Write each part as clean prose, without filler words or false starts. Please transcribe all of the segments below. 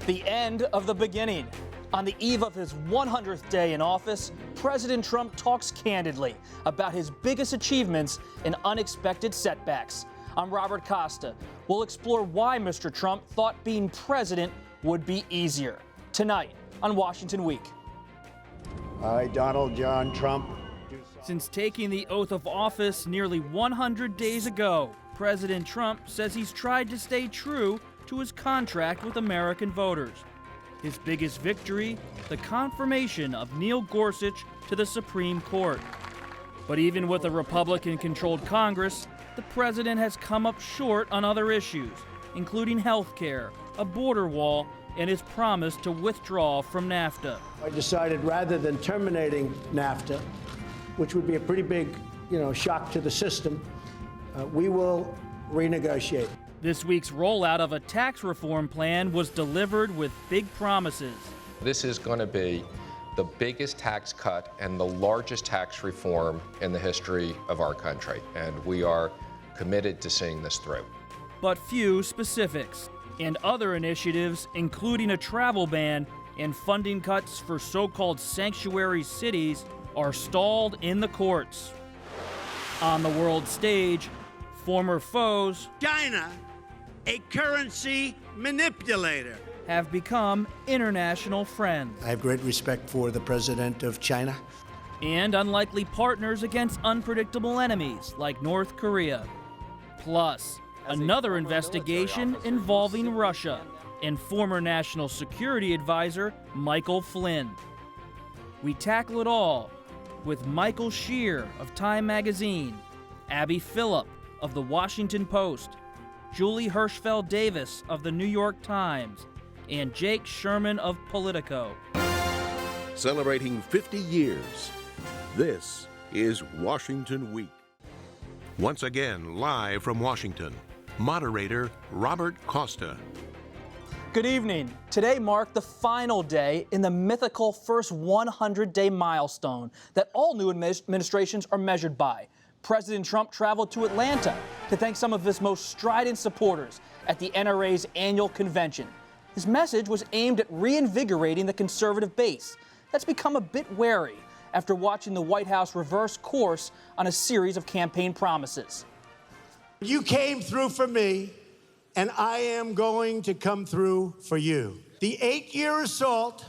The end of the beginning. On the eve of his 100th day in office, President Trump talks candidly about his biggest achievements and unexpected setbacks. I'm Robert Costa. We'll explore why Mr. Trump thought being president would be easier. Tonight on Washington Week. I, Donald John Trump. Since taking the oath of office nearly 100 days ago, President Trump says he's tried to stay true to his contract with American voters. His biggest victory, the confirmation of Neil Gorsuch to the Supreme Court. But even with a Republican-controlled Congress, the president has come up short on other issues, including health care, a border wall, and his promise to withdraw from NAFTA. I decided rather than terminating NAFTA, which would be a pretty big, shock to the system, we will renegotiate. This week's rollout of a tax reform plan was delivered with big promises. This is going to be the biggest tax cut and the largest tax reform in the history of our country, and we are committed to seeing this through. But few specifics, and other initiatives, including a travel ban and funding cuts for so-called sanctuary cities, are stalled in the courts. On the world stage, former foes, China, a currency manipulator, have become international friends. I have great respect for the president of China. And unlikely partners against unpredictable enemies like North Korea. Plus, another investigation involving Russia and former National Security Advisor Michael Flynn. We tackle it all with Michael Shear of Time Magazine, Abby Phillip of The Washington Post, Julie Hirschfeld Davis of The New York Times, and Jake Sherman of Politico. Celebrating 50 years, this is Washington Week. Once again, live from Washington, moderator Robert Costa. Good evening. Today marked the final day in the mythical first 100-day milestone that all new administrations are measured by. President Trump traveled to Atlanta to thank some of his most strident supporters at the NRA's annual convention. His message was aimed at reinvigorating the conservative base that's become a bit wary after watching the White House reverse course on a series of campaign promises. You came through for me, and I am going to come through for you. The 8-year assault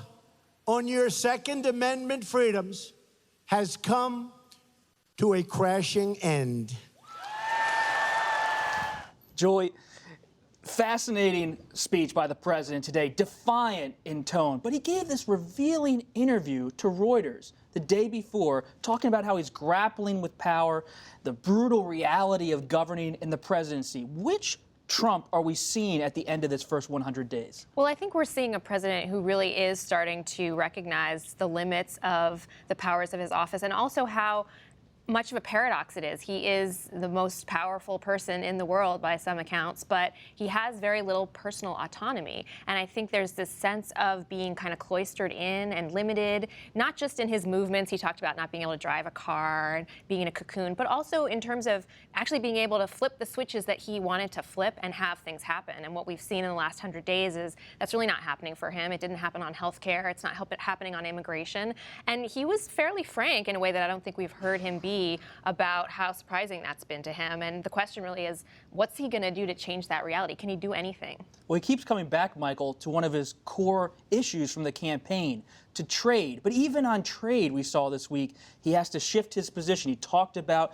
on your Second Amendment freedoms has come to a crashing end. Julie, fascinating speech by the president today, defiant in tone, but he gave this revealing interview to Reuters the day before, talking about how he's grappling with power, the brutal reality of governing in the presidency. Which Trump are we seeing at the end of this first 100 days? Well, I think we're seeing a president who really is starting to recognize the limits of the powers of his office and also how much of a paradox it is. He is the most powerful person in the world by some accounts, but he has very little personal autonomy. And I think there's this sense of being kind of cloistered in and limited, not just in his movements. He talked about not being able to drive a car and being in a cocoon, but also in terms of actually being able to flip the switches that he wanted to flip and have things happen. And what we've seen in the last 100 days is that's really not happening for him. It didn't happen on health care. It's not happening on immigration. And he was fairly frank in a way that I don't think we've heard him be about how surprising that's been to him. And the question really is, what's he going to do to change that reality? Can he do anything? Well, he keeps coming back, Michael, to one of his core issues from the campaign, to trade. But even on trade, we saw this week, he has to shift his position. He talked about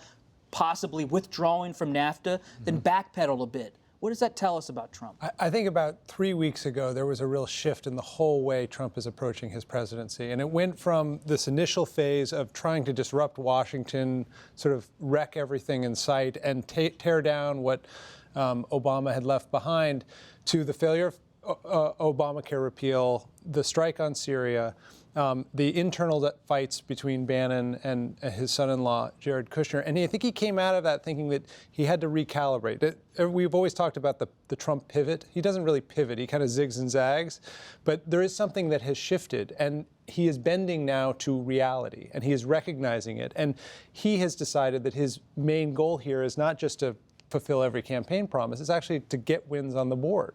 possibly withdrawing from NAFTA, then backpedaled a bit. What does that tell us about Trump? I think about 3 weeks ago, there was a real shift in the whole way Trump is approaching his presidency. And it went from this initial phase of trying to disrupt Washington, sort of wreck everything in sight and tear down what Obama had left behind, to the failure of Obamacare repeal, the strike on Syria, the internal fights between Bannon and his son-in-law, Jared Kushner. And I think he came out of that thinking that he had to recalibrate. We've always talked about the Trump pivot. He doesn't really pivot. He kind of zigs and zags. But there is something that has shifted. And he is bending now to reality. And he is recognizing it. And he has decided that his main goal here is not just to fulfill every campaign promise. It's actually to get wins on the board,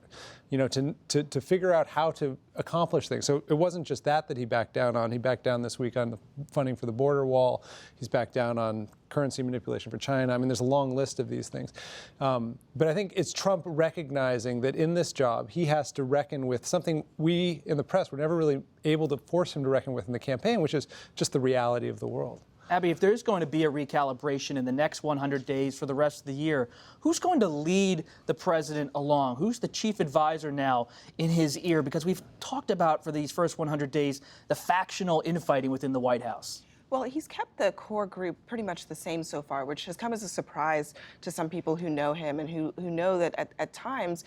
to figure out how to accomplish things. So it wasn't just that he backed down on. He backed down this week on the funding for the border wall. He's backed down on currency manipulation for China. I mean, there's a long list of these things. But I think it's Trump recognizing that in this job, he has to reckon with something we in the press were never really able to force him to reckon with in the campaign, which is just the reality of the world. Abby, if there's going to be a recalibration in the next 100 days for the rest of the year, who's going to lead the president along? Who's the chief advisor now in his ear? Because we've talked about for these first 100 days the factional infighting within the White House. Well, he's kept the core group pretty much the same so far, which has come as a surprise to some people who know him and who know that at times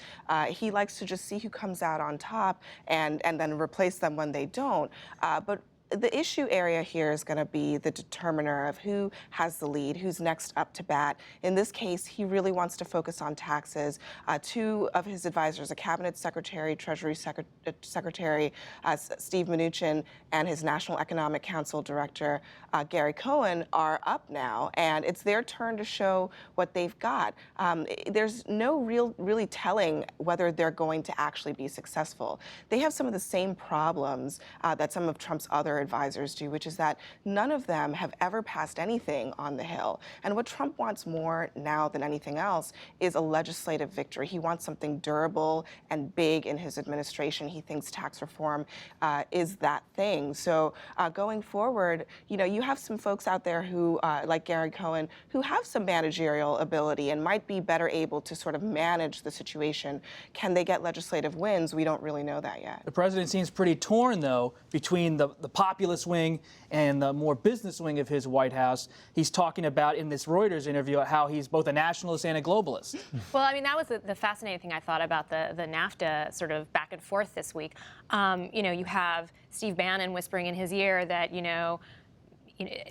he likes to just see who comes out on top and then replace them when they don't. But the issue area here is going to be the determiner of who has the lead, who's next up to bat. In this case, he really wants to focus on taxes. Two of his advisors, a cabinet secretary, Treasury Secretary Steve Mnuchin, and his National Economic Council director, Gary Cohen, are up now, and it's their turn to show what they've got. There's no really telling whether they're going to actually be successful. They have some of the same problems that some of Trump's other advisors do, which is that none of them have ever passed anything on the Hill. And what Trump wants more now than anything else is a legislative victory. He wants something durable and big in his administration. He thinks tax reform is that thing. So going forward, you have some folks out there who, like Gary Cohen, who have some managerial ability and might be better able to sort of manage the situation. Can they get legislative wins? We don't really know that yet. The president seems pretty torn, though, between the populist wing and the more business wing of his White House. He's talking about in this Reuters interview how he's both a nationalist and a globalist. Well, I mean, that was the fascinating thing I thought about the NAFTA sort of back and forth this week. You have Steve Bannon whispering in his ear that,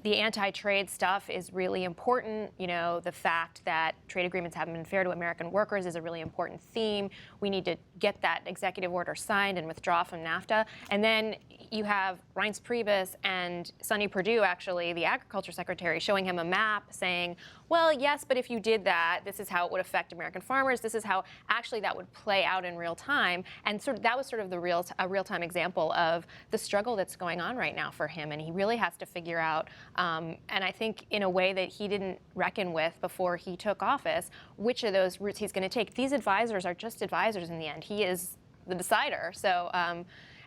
the anti-trade stuff is really important. The fact that trade agreements haven't been fair to American workers is a really important theme. We need to get that executive order signed and withdraw from NAFTA. And then you have Reince Priebus and Sonny Perdue, actually, the agriculture secretary, showing him a map saying, well, yes, but if you did that, this is how it would affect American farmers. This is how actually that would play out in real time. And that was sort of a real-time example of the struggle that's going on right now for him. And he really has to figure out, and I think in a way that he didn't reckon with before he took office, which of those routes he's going to take. These advisors are just advisors in the end. He is the decider. So.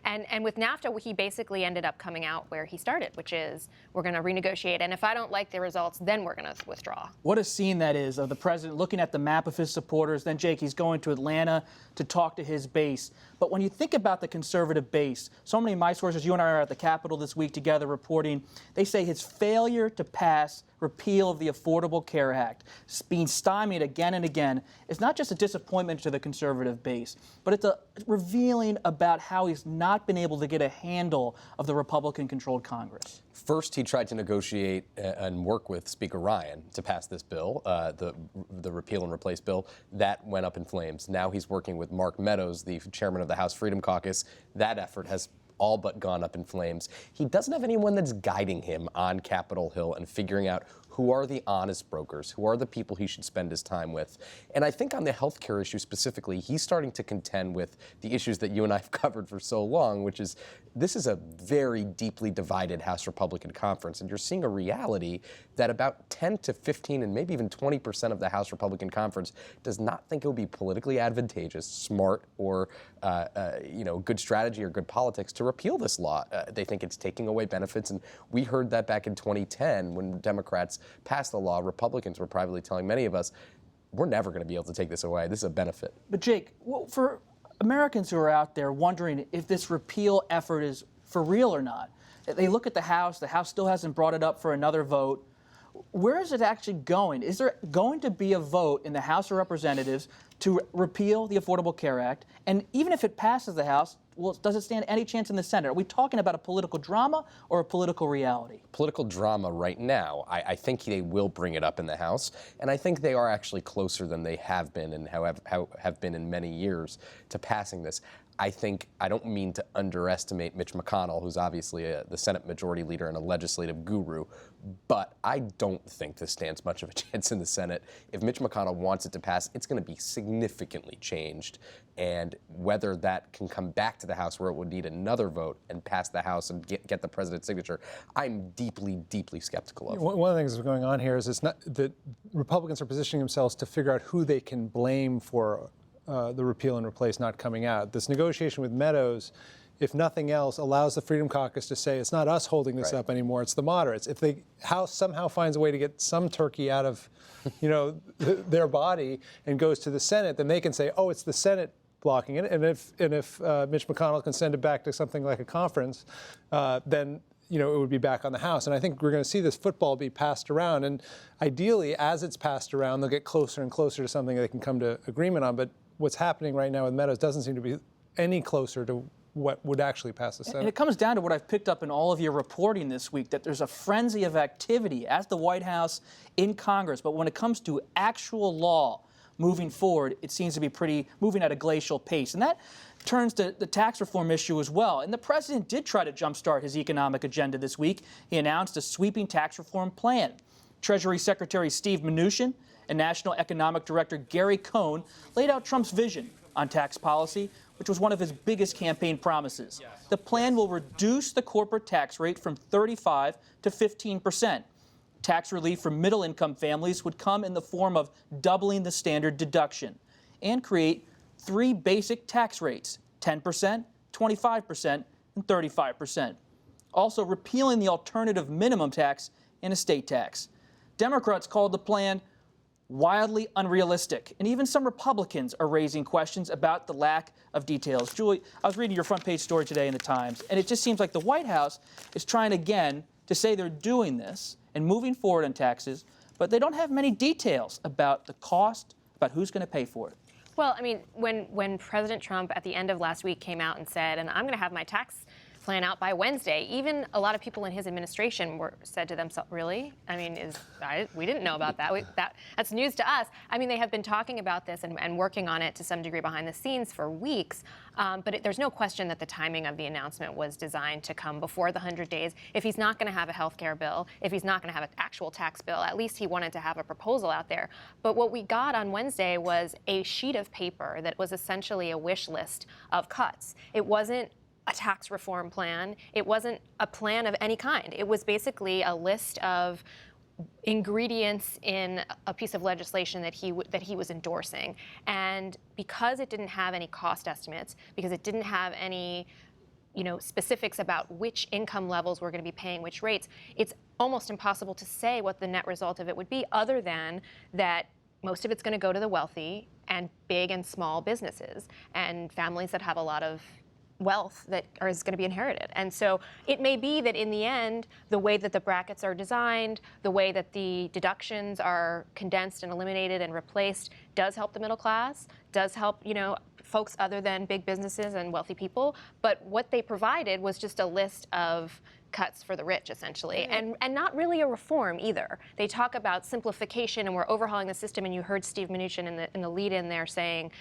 And with NAFTA, he basically ended up coming out where he started, which is we're going to renegotiate. And if I don't like the results, then we're going to withdraw. What a scene that is of the president looking at the map of his supporters. Then, Jake, he's going to Atlanta to talk to his base. But when you think about the conservative base, so many of my sources, you and I are at the Capitol this week together reporting, they say his failure to pass repeal of the Affordable Care Act, being stymied again and again, is not just a disappointment to the conservative base, but it's a revealing about how he's not been able to get a handle of the Republican-controlled Congress. First, he tried to negotiate and work with Speaker Ryan to pass this bill, the repeal and replace bill. That went up in flames. Now he's working with Mark Meadows, the chairman of the House Freedom Caucus. That effort has all but gone up in flames. He doesn't have anyone that's guiding him on Capitol Hill and figuring out who are the honest brokers, who are the people he should spend his time with. And I think on the health care issue specifically, he's starting to contend with the issues that you and I have covered for so long, which is this is a very deeply divided House Republican conference. And you're seeing a reality that about 10 to 15 and maybe even 20% of the House Republican conference does not think it would be politically advantageous, smart, or good strategy or good politics to repeal this law. They think it's taking away benefits. And we heard that back in 2010 when Democrats passed the law. Republicans were privately telling many of us, we're never going to be able to take this away. This is a benefit. But Jake, for Americans who are out there wondering if this repeal effort is for real or not, they look at the House still hasn't brought it up for another vote. Where is it actually going? Is there going to be a vote in the House of Representatives to repeal the Affordable Care Act? And even if it passes the House, well, does it stand any chance in the Senate? Are we talking about a political drama or a political reality? Political drama right now. I think they will bring it up in the House, and I think they are actually closer than they have been and have been in many years to passing this. I don't mean to underestimate Mitch McConnell, who's obviously the Senate Majority Leader and a legislative guru, but I don't think this stands much of a chance in the Senate. If Mitch McConnell wants it to pass, it's going to be significantly changed. And whether that can come back to the House where it would need another vote and pass the House and get the president's signature, I'm deeply, deeply skeptical of. One of the things that's going on here is it's not that Republicans are positioning themselves to figure out who they can blame for the repeal and replace not coming out. This negotiation with Meadows, if nothing else, allows the Freedom Caucus to say it's not us holding this up anymore, it's the moderates. If the House somehow finds a way to get some turkey out of, their body and goes to the Senate, then they can say, oh, it's the Senate blocking it. And if Mitch McConnell can send it back to something like a conference, then it would be back on the House. And I think we're going to see this football be passed around. And ideally, as it's passed around, they'll get closer and closer to something they can come to agreement on. But what's happening right now with Meadows doesn't seem to be any closer to what would actually pass the Senate. And it comes down to what I've picked up in all of your reporting this week, that there's a frenzy of activity at the White House, in Congress. But when it comes to actual law moving forward, it seems to be moving at a glacial pace. And that turns to the tax reform issue as well. And the president did try to jumpstart his economic agenda this week. He announced a sweeping tax reform plan. Treasury Secretary Steve Mnuchin and National Economic Director Gary Cohn laid out Trump's vision on tax policy, which was one of his biggest campaign promises. The plan will reduce the corporate tax rate from 35% to 15%. Tax relief for middle-income families would come in the form of doubling the standard deduction and create 3 basic tax rates, 10%, 25%, and 35%. Also repealing the alternative minimum tax and estate tax. Democrats called the plan wildly unrealistic, and even some Republicans are raising questions about the lack of details. Julie, I was reading your front page story today in the Times, and it just seems like the White House is trying again to say they're doing this and moving forward on taxes, but they don't have many details about the cost, about who's going to pay for it. Well, I mean, when President Trump at the end of last week came out and said, and I'm going to have my tax plan out by Wednesday, even a lot of people in his administration said to themselves, really? I mean, we didn't know about that. That's news to us. I mean, they have been talking about this and working on it to some degree behind the scenes for weeks, but there's no question that the timing of the announcement was designed to come before the 100 days. If he's not going to have a health care bill, if he's not going to have an actual tax bill, at least he wanted to have a proposal out there. But what we got on Wednesday was a sheet of paper that was essentially a wish list of cuts. It wasn't a tax reform plan. It wasn't a plan of any kind. It was basically a list of ingredients in a piece of legislation that he was endorsing. And because it didn't have any cost estimates, because it didn't have any specifics about which income levels were going to be paying which rates, it's almost impossible to say what the net result of it would be, other than that most of it's going to go to the wealthy and big and small businesses and families that have a lot of wealth that is going to be inherited. And so it may be that in the end, the way that the brackets are designed, the way that the deductions are condensed and eliminated and replaced does help the middle class, does help, folks other than big businesses and wealthy people. But what they provided was just a list of cuts for the rich, essentially, and not really a reform either. They talk about simplification and we're overhauling the system, and you heard Steve Mnuchin in the lead-in there saying,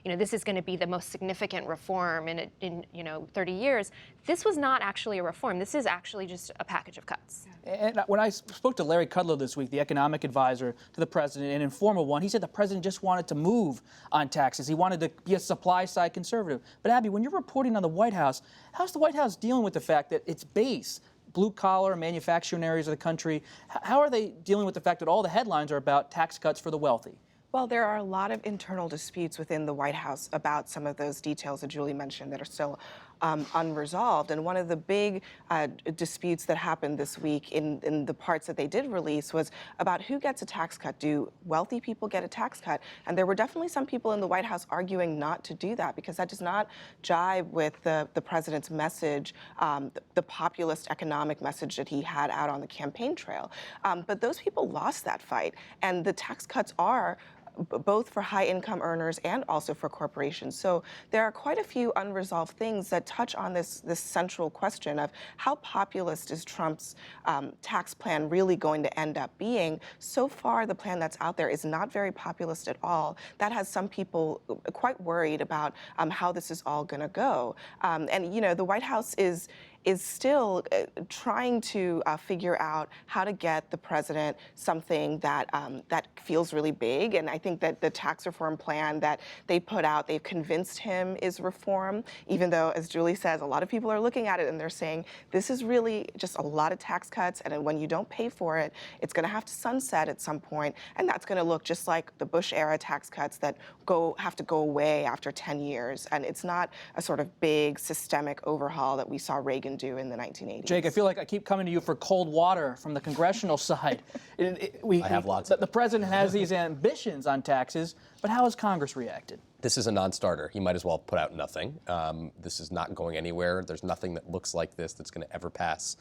this is going to be the most significant reform in 30 years. This was not actually a reform. This is actually just a package of cuts. And when I spoke to Larry Kudlow this week, the economic advisor to the president, an informal one, he said the president just wanted to move on taxes. He wanted to be a supply-side conservative. But Abby, when you're reporting on the White House, how's the White House dealing with the fact that its base, blue-collar manufacturing areas of the country, how are they dealing with the fact that all the headlines are about tax cuts for the wealthy? Well, there are a lot of internal disputes within the White House about some of those details that Julie mentioned that are still unresolved. And one of the big disputes that happened this week in the parts that they did release was about who gets a tax cut. Do wealthy people get a tax cut? And there were definitely some people in the White House arguing not to do that because that does not jive with the president's message, the populist economic message that he had out on the campaign trail. But those people lost that fight. And the tax cuts are both for high-income earners and also for corporations. So there are quite a few unresolved things that touch on this central question of how populist is Trump's tax plan really going to end up being. So far, the plan that's out there is not very populist at all. That has some people quite worried about how this is all going to go. And you know, the White House is still trying to figure out how to get the president something that that feels really big. And I think that the tax reform plan that they put out, they've convinced him is reform, even though, as Julie says, a lot of people are looking at it and they're saying, this is really just a lot of tax cuts, and when you don't pay for it, it's going to have to sunset at some point, and that's going to look just like the Bush-era tax cuts that have to go away after 10 years. And it's not a sort of big systemic overhaul that we saw Reagan do in the 1980s. Jake, I feel like I keep coming to you for cold water from the congressional side. I have lots. The president has these ambitions on taxes, but how has Congress reacted? This is a non-starter. He might as well put out nothing. This is not going anywhere. There's nothing that looks like this that's going to ever pass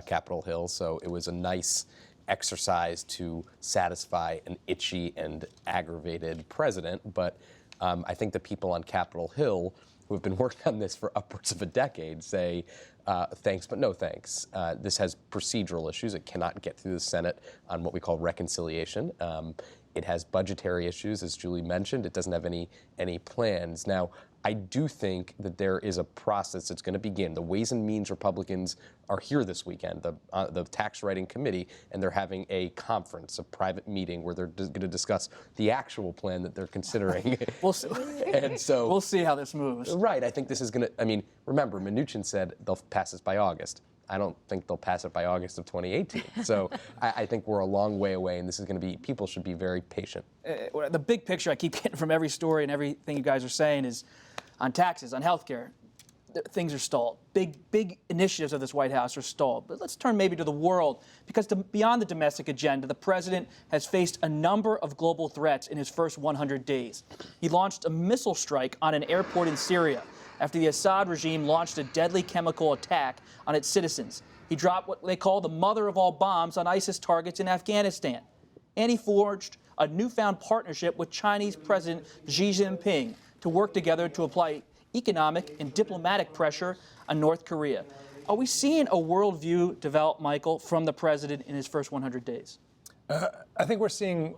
Capitol Hill. So it was a nice exercise to satisfy an itchy and aggravated president. But I think the people on Capitol Hill who have been working on this for upwards of a decade say, thanks, but no thanks. This has procedural issues. It cannot get through the Senate on what we call reconciliation. It has budgetary issues, as Julie mentioned. It doesn't have any plans. Now, I do think that there is a process that's going to begin. The Ways and Means Republicans are here this weekend, the tax writing committee, and they're having a conference, a private meeting where they're going to discuss the actual plan that they're considering. We'll see. And so we'll see how this moves. Right. I think this is going to, I mean, remember, Mnuchin said they'll pass this by August. I don't think they'll pass it by August of 2018. So I think we're a long way away, and this is going to be, people should be very patient. The big picture I keep getting from every story and everything you guys are saying is on taxes, on healthcare, things are stalled. Big initiatives of this White House are stalled. But let's turn maybe to the world, because beyond the domestic agenda, the president has faced a number of global threats in his first 100 days. He launched a missile strike on an airport in Syria after the Assad regime launched a deadly chemical attack on its citizens. He dropped what they call the mother of all bombs on ISIS targets in Afghanistan. And he forged a newfound partnership with Chinese President Xi Jinping to work together to apply economic and diplomatic pressure on North Korea. Are we seeing a worldview develop, Michael, from the president in his first 100 days? I think we're seeing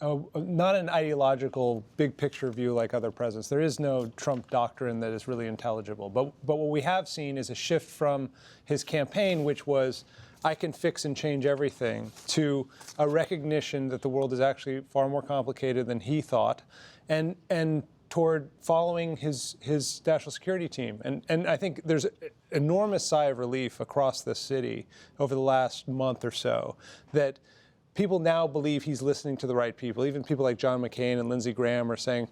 not an ideological big picture view like other presidents. There is no Trump doctrine that is really intelligible. But what we have seen is a shift from his campaign, which was, I can fix and change everything, to a recognition that the world is actually far more complicated than he thought, and toward following his national security team. And I think there's an enormous sigh of relief across this city over the last month or so that people now believe he's listening to the right people. Even people like John McCain and Lindsey Graham are saying,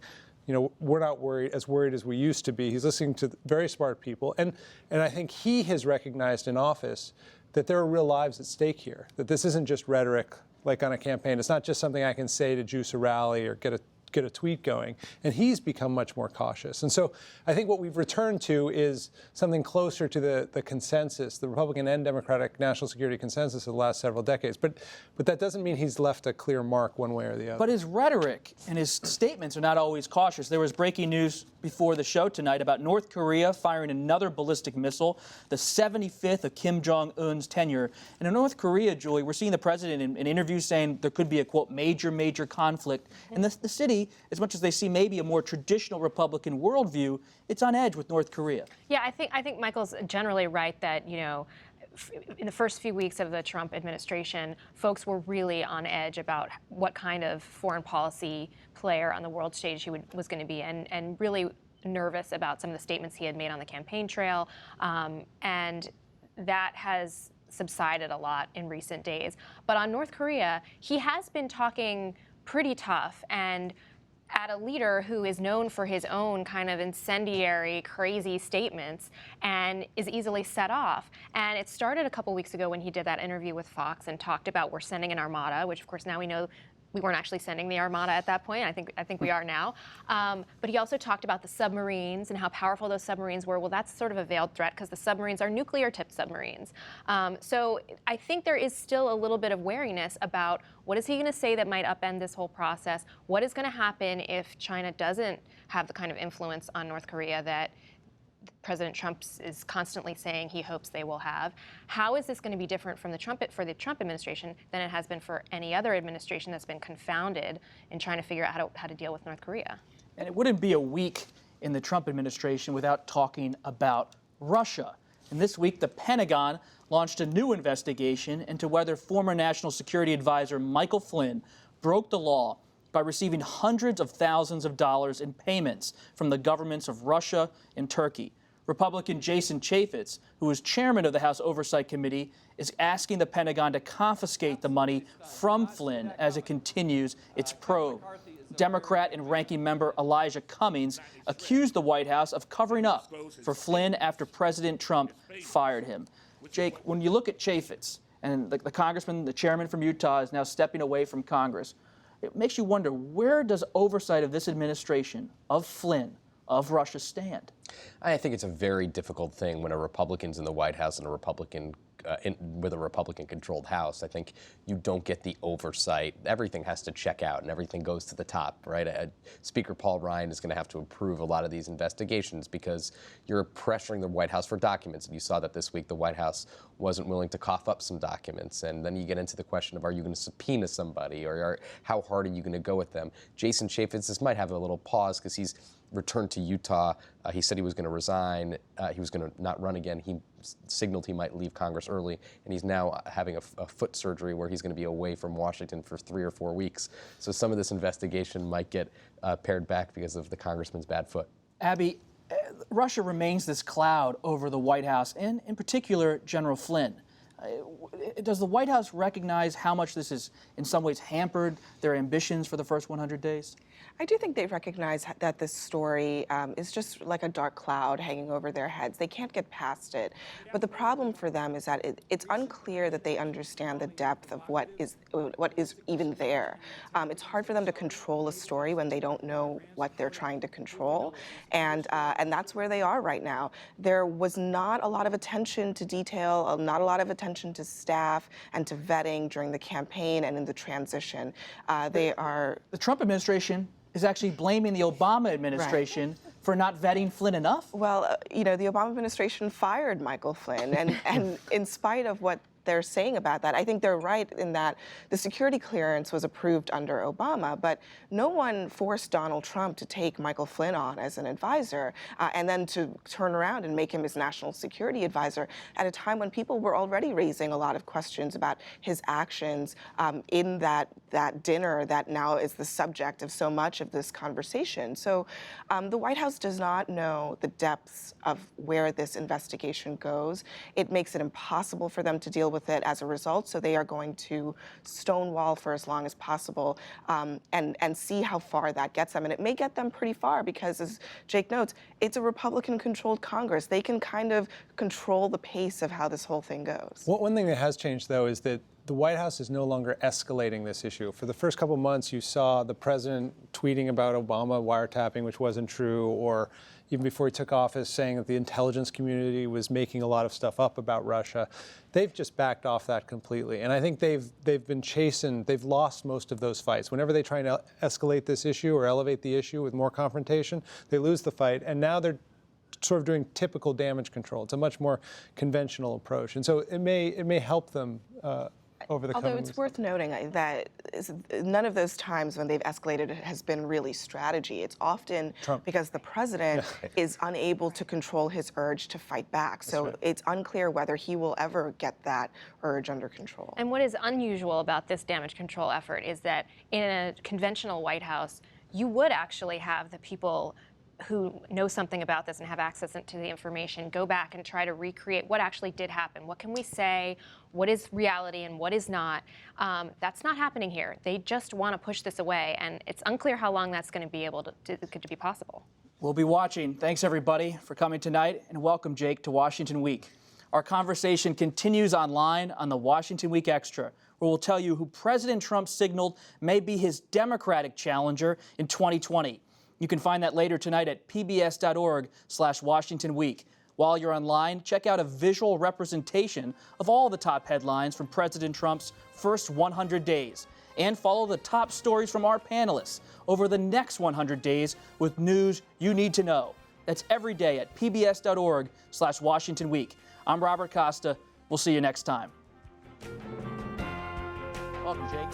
you know, we're not worried as we used to be. He's listening to very smart people. And I think he has recognized in office that there are real lives at stake here, that this isn't just rhetoric like on a campaign. It's not just something I can say to juice a rally or get a tweet going. And he's become much more cautious. And so I think what we've returned to is something closer to the consensus, the Republican and Democratic national security consensus of the last several decades. But that doesn't mean he's left a clear mark one way or the other. But his rhetoric and his statements are not always cautious. There was breaking news before the show tonight about North Korea firing another ballistic missile, the 75th of Kim Jong-un's tenure. And in North Korea, Julie, we're seeing the president in interviews saying there could be a, quote, major conflict. And the city, as much as they see maybe a more traditional Republican worldview, it's on edge with North Korea. Yeah, I think Michael's generally right that, you know, in the first few weeks of the Trump administration, folks were really on edge about what kind of foreign policy player on the world stage he was going to be, and really nervous about some of the statements he had made on the campaign trail. And that has subsided a lot in recent days. But on North Korea, he has been talking pretty tough and at a leader who is known for his own kind of incendiary, crazy statements and is easily set off. And it started a couple weeks ago when he did that interview with Fox and talked about we're sending an armada, which of course now we know we weren't actually sending the Armada at that point. I think we are now. But he also talked about the submarines and how powerful those submarines were. Well, that's sort of a veiled threat because the submarines are nuclear-tipped submarines. So I think there is still a little bit of wariness about what is he going to say that might upend this whole process? What is going to happen if China doesn't have the kind of influence on North Korea that President Trump is constantly saying he hopes they will have? How is this going to be different from the Trump administration than it has been for any other administration that's been confounded in trying to figure out how to deal with North Korea? And it wouldn't be a week in the Trump administration without talking about Russia. And this week, the Pentagon launched a new investigation into whether former National Security Advisor Michael Flynn broke the law by receiving hundreds of thousands of dollars in payments from the governments of Russia and Turkey. Republican Jason Chaffetz, who is chairman of the House Oversight Committee, is asking the Pentagon to confiscate the money from Flynn as it continues its probe. Democrat and ranking member Elijah Cummings accused the White House of covering up for Flynn after President Trump fired him. Jake, when you look at Chaffetz, and the congressman, the chairman from Utah, is now stepping away from Congress, it makes you wonder, where does oversight of this administration, of Flynn, of Russia stand? I think it's a very difficult thing when a Republican's in the White House and a Republican with a Republican-controlled House. I think you don't get the oversight. Everything has to check out, and everything goes to the top, right? Speaker Paul Ryan is going to have to approve a lot of these investigations because you're pressuring the White House for documents. And you saw that this week the White House wasn't willing to cough up some documents. And then you get into the question of, are you going to subpoena somebody, or how hard are you going to go with them? Jason Chaffetz, this might have a little pause because he's returned to Utah. He said he was going to resign. He was going to not run again. He signaled he might leave Congress early, and he's now having a foot surgery where he's going to be away from Washington for 3 or 4 weeks. So some of this investigation might get pared back because of the congressman's bad foot. Abby, Russia remains this cloud over the White House, and in particular, General Flynn. Does the White House recognize how much this has, in some ways, hampered their ambitions for the first 100 days? I do think they recognize that this story is just like a dark cloud hanging over their heads. They can't get past it. But the problem for them is that it's unclear that they understand the depth of what is even there. It's hard for them to control a story when they don't know what they're trying to control. And that's where they are right now. There was not a lot of attention to detail, not a lot of attention to staff and to vetting during the campaign and in the transition. The Trump administration is actually blaming the Obama administration for not vetting Flynn enough? Well, the Obama administration fired Michael Flynn, and in spite of what they're saying about that, I think they're right in that the security clearance was approved under Obama, but no one forced Donald Trump to take Michael Flynn on as an advisor and then to turn around and make him his national security advisor at a time when people were already raising a lot of questions about his actions in that dinner that now is the subject of so much of this conversation. So the White House does not know the depths of where this investigation goes. It makes it impossible for them to deal with it as a result, so they are going to stonewall for as long as possible and see how far that gets them. And it may get them pretty far because, as Jake notes, it's a Republican-controlled Congress. They can kind of control the pace of how this whole thing goes. Well, one thing that has changed, though, is that the White House is no longer escalating this issue. For the first couple months, you saw the president tweeting about Obama wiretapping, which wasn't true, or even before he took office, saying that the intelligence community was making a lot of stuff up about Russia. They've just backed off that completely. And I think they've been chasing, they've lost most of those fights. Whenever they try to escalate this issue or elevate the issue with more confrontation, they lose the fight. And now they're sort of doing typical damage control. It's a much more conventional approach. And so it may help them over the coming Although it's weeks. worth noting that none of those times when they've escalated has been really strategy. It's often Trump. because the president is unable to control his urge to fight back. So it's unclear whether he will ever get that urge under control. And what is unusual about this damage control effort is that in a conventional White House, you would actually have the people who know something about this and have access to the information go back and try to recreate what actually did happen. What can we say? What is reality and what is not? That's not happening here. They just want to push this away, and it's unclear how long that's going to be able to be possible. We'll be watching. Thanks, everybody, for coming tonight, and welcome, Jake, to Washington Week. Our conversation continues online on the Washington Week Extra, where we'll tell you who President Trump signaled may be his Democratic challenger in 2020. You can find that later tonight at pbs.org/Washington Week. While you're online, check out a visual representation of all the top headlines from President Trump's first 100 days. And follow the top stories from our panelists over the next 100 days with news you need to know. That's every day at pbs.org/Washington Week. I'm Robert Costa. We'll see you next time. Welcome, Jake.